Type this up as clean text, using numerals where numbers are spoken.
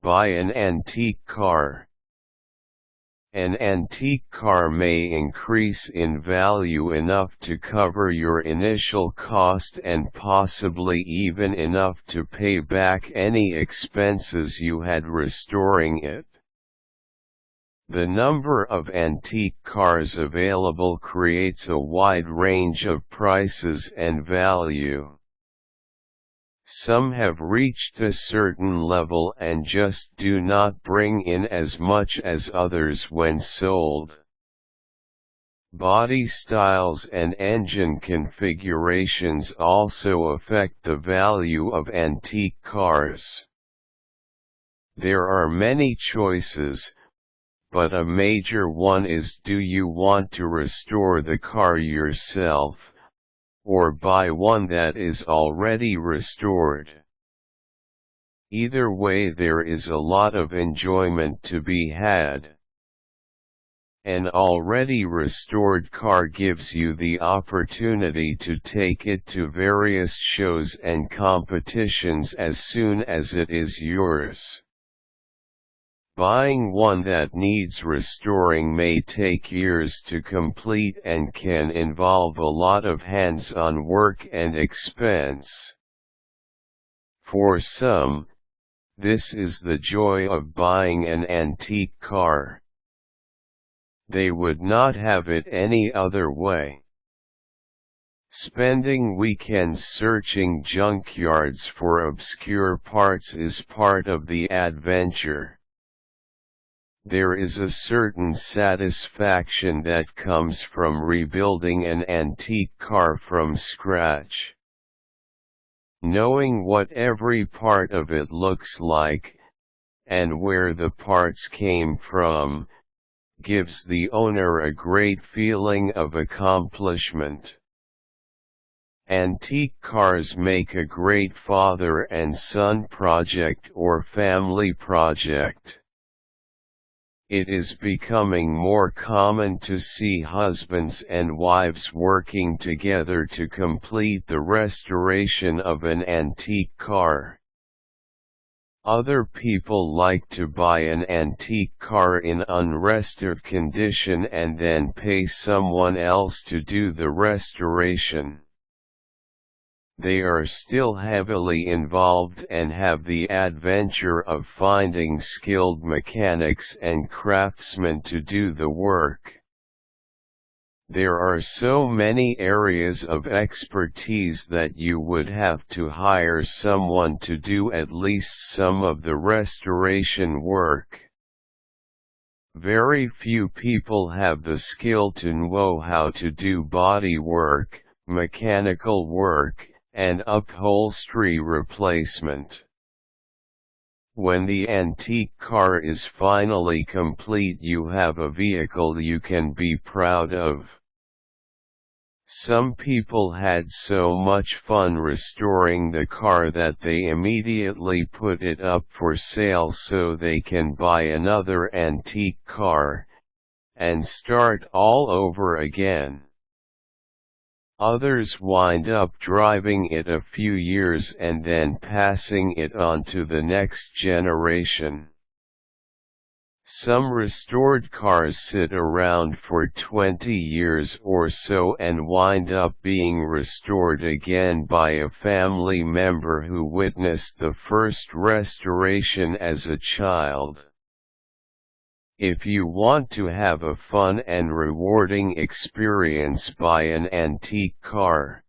Buy an antique car. An antique car may increase in value enough to cover your initial cost and possibly even enough to pay back any expenses you had restoring it. The number of antique cars available creates a wide range of prices and value. Some have reached a certain level and just do not bring in as much as others when sold. Body styles and engine configurations also affect the value of antique cars. There are many choices, but a major one is: do you want to restore the car yourself, or buy one that is already restored? Either way, there is a lot of enjoyment to be had. An already restored car gives you the opportunity to take it to various shows and competitions as soon as it is yours. Buying one that needs restoring may take years to complete and can involve a lot of hands-on work and expense. For some, this is the joy of buying an antique car. They would not have it any other way. Spending weekends searching junkyards for obscure parts is part of the adventure. There is a certain satisfaction that comes from rebuilding an antique car from scratch. Knowing what every part of it looks like, and where the parts came from, gives the owner a great feeling of accomplishment. Antique cars make a great father and son project or family project. It is becoming more common to see husbands and wives working together to complete the restoration of an antique car. Other people like to buy an antique car in unrestored condition and then pay someone else to do the restoration. They are still heavily involved and have the adventure of finding skilled mechanics and craftsmen to do the work. There are so many areas of expertise that you would have to hire someone to do at least some of the restoration work. Very few people have the skill to know how to do body work, mechanical work, and upholstery replacement. When the antique car is finally complete, you have a vehicle you can be proud of. Some people had so much fun restoring the car that they immediately put it up for sale so they can buy another antique car, and start all over again. Others wind up driving it a few years and then passing it on to the next generation. Some restored cars sit around for 20 years or so and wind up being restored again by a family member who witnessed the first restoration as a child. If you want to have a fun and rewarding experience, buy an antique car.